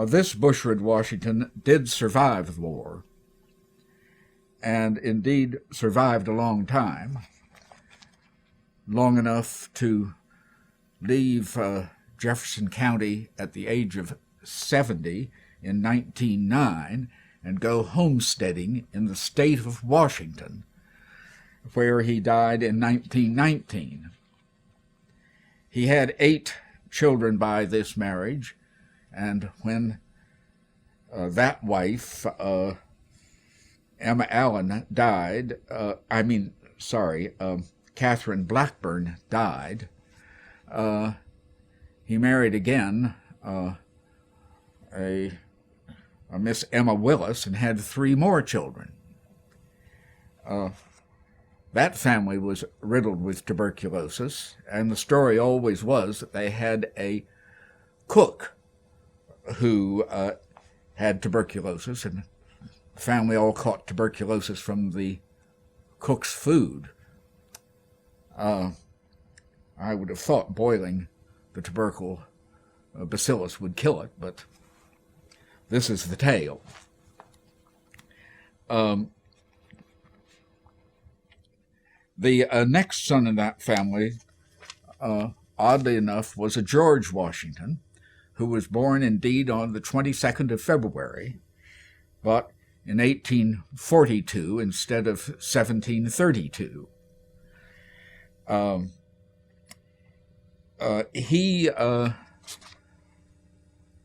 This Bushrad Washington did survive the war, and indeed survived a long time, long enough to leave Jefferson County at the age of 70 in 1909 and go homesteading in the state of Washington, where he died in 1919. He had 8 children by this marriage, and when that wife, Emma Allen, died, Catherine Blackburn died, he married again a Miss Emma Willis and had 3 more children. That family was riddled with tuberculosis, and the story always was that they had a cook who had tuberculosis, and the family all caught tuberculosis from the cook's food. I would have thought boiling the tubercle bacillus would kill it, but this is the tale. The next son in that family, oddly enough, was a George Washington, who was born indeed on the 22nd of February, but in 1842 instead of 1732. He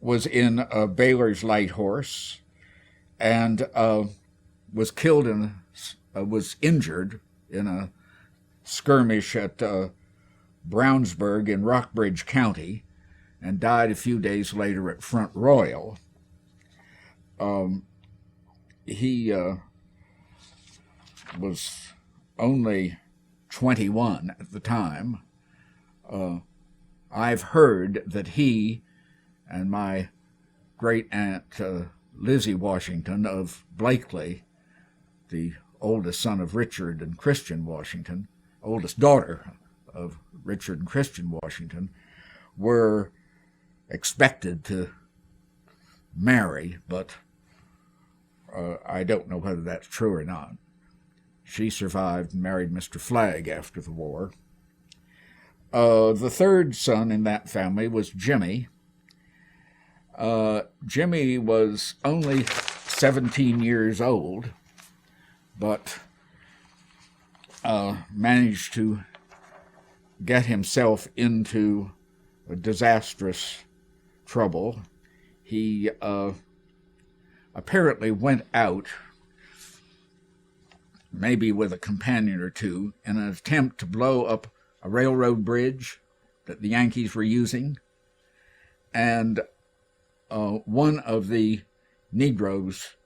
was in Baylor's Light Horse and was killed was injured in a skirmish at Brownsburg in Rockbridge County, and died a few days later at Front Royal. He was only 21 at the time. I've heard that he and my great-aunt Lizzie Washington of Blakely, the oldest son of Richard and Christian Washington, oldest daughter of Richard and Christian Washington, were expected to marry, but I don't know whether that's true or not. She survived and married Mr. Flagg after the war. The third son in that family was Jimmy. Jimmy was only 17 years old, but managed to get himself into a disastrous trouble. He apparently went out, maybe with a companion or two, in an attempt to blow up a railroad bridge that the Yankees were using, and one of the Negroes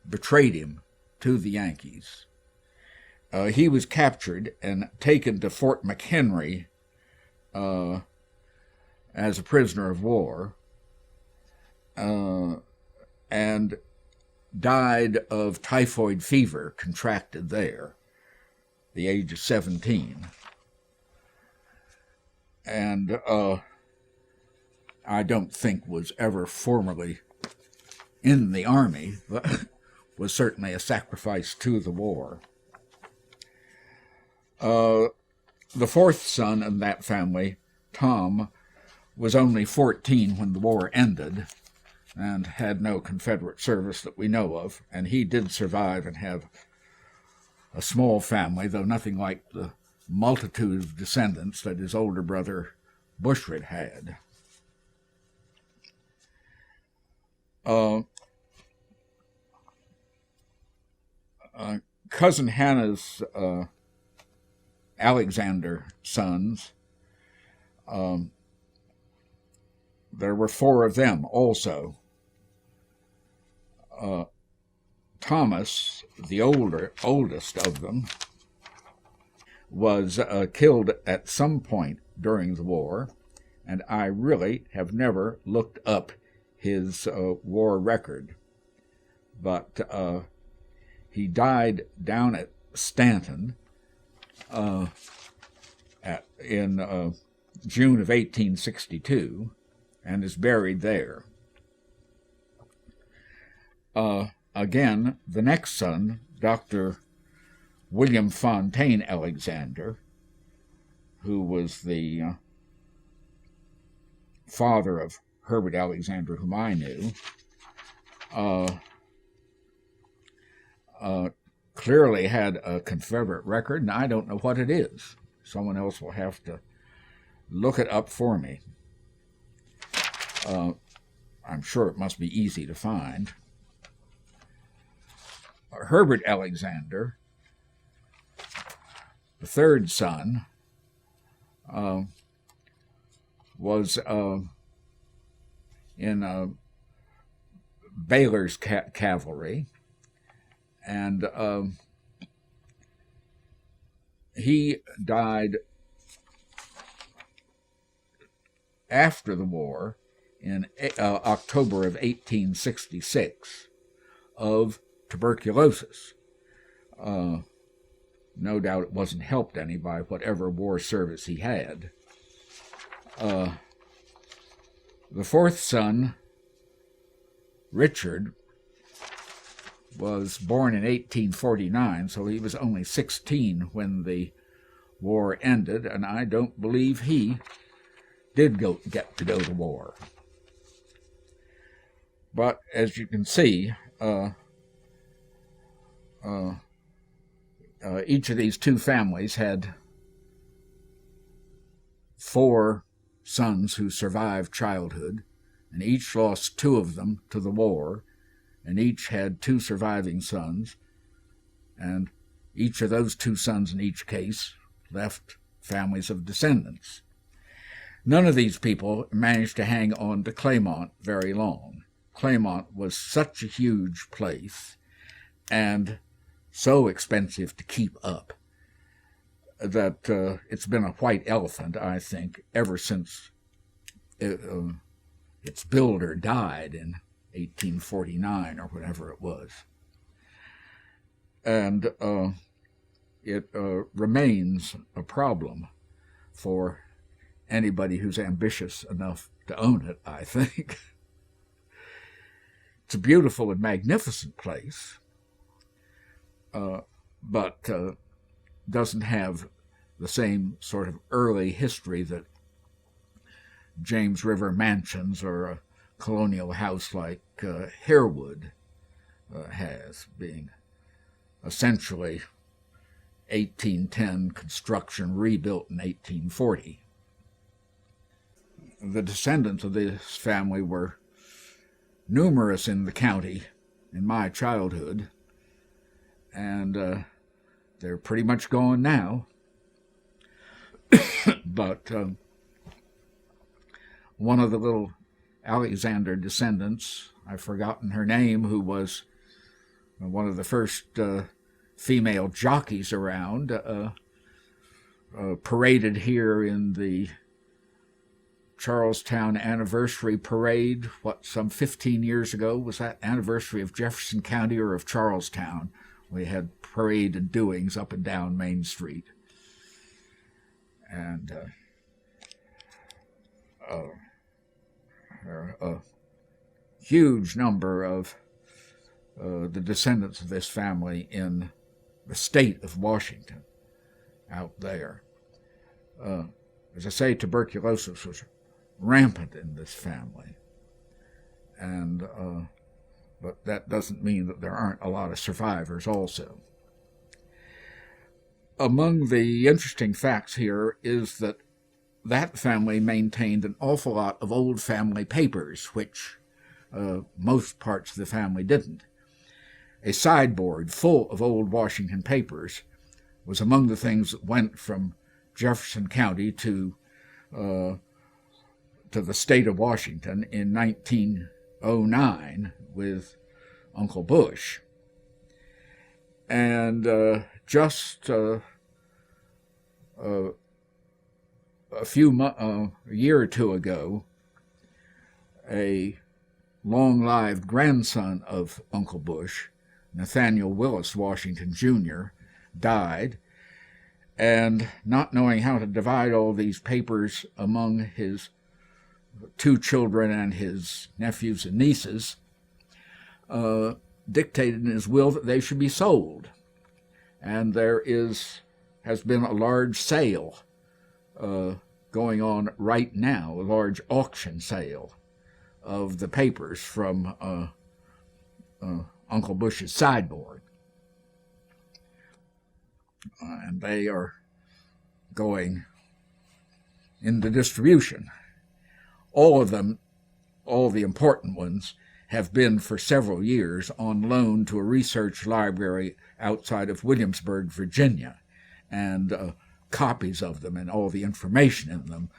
betrayed him to the Yankees. He was captured and taken to Fort McHenry as a prisoner of war, and died of typhoid fever contracted there, the age of 17. And I don't think was ever formally in the army, but was certainly a sacrifice to the war. The fourth son in that family, Tom, was only 14 when the war ended and had no Confederate service that we know of, and he did survive and have a small family, though nothing like the multitude of descendants that his older brother Bushrad had. Cousin Hannah's Alexander sons, there were 4 of them also. Thomas, the oldest of them, was killed at some point during the war, and I really have never looked up his war record. But he died down at Stanton in June of 1862 and is buried there. Again, the next son, Dr. William Fontaine Alexander, who was the father of Herbert Alexander, whom I knew, clearly had a Confederate record, and I don't know what it is. Someone else will have to look it up for me. I'm sure it must be easy to find. Herbert Alexander, the third son, was in Baylor's cavalry, and he died after the war in October of 1866 of tuberculosis. No doubt it wasn't helped any by whatever war service he had. The fourth son, Richard, was born in 1849, so he was only 16 when the war ended, and I don't believe he did get to go to war. But as you can see, each of these two families had 4 sons who survived childhood, and each lost 2 of them to the war, and each had 2 surviving sons, and each of those 2 sons in each case left families of descendants. None of these people managed to hang on to Claymont very long. Claymont was such a huge place and so expensive to keep up that it's been a white elephant, I think, ever since its builder died in 1849 or whatever it was. And it remains a problem for anybody who's ambitious enough to own it, I think. It's a beautiful and magnificent place, but doesn't have the same sort of early history that James River mansions or a colonial house like Harewood has, being essentially 1810 construction, rebuilt in 1840. The descendants of this family were numerous in the county in my childhood, and they're pretty much gone now. But one of the little Alexander descendants, I've forgotten her name, who was one of the first female jockeys around, paraded here in the Charlestown anniversary parade, some 15 years ago. Was that anniversary of Jefferson County or of Charlestown? We had parade and doings up and down Main Street. And a huge number of the descendants of this family in the state of Washington out there. As I say, tuberculosis was rampant in this family, and but that doesn't mean that there aren't a lot of survivors also. Among the interesting facts here is that that family maintained an awful lot of old family papers, which most parts of the family didn't. A sideboard full of old Washington papers was among the things that went from Jefferson County to the state of Washington in 1909 with Uncle Bush. And just a year or two ago, a long-lived grandson of Uncle Bush, Nathaniel Willis Washington, Jr., died, and not knowing how to divide all these papers among his 2 children and his nephews and nieces, dictated in his will that they should be sold. And there has been a large sale going on right now, a large auction sale of the papers from Uncle Bush's sideboard. And they are going into distribution. All of them, all the important ones, have been for several years on loan to a research library outside of Williamsburg, Virginia, and copies of them and all the information in them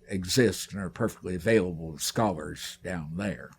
exist and are perfectly available to scholars down there.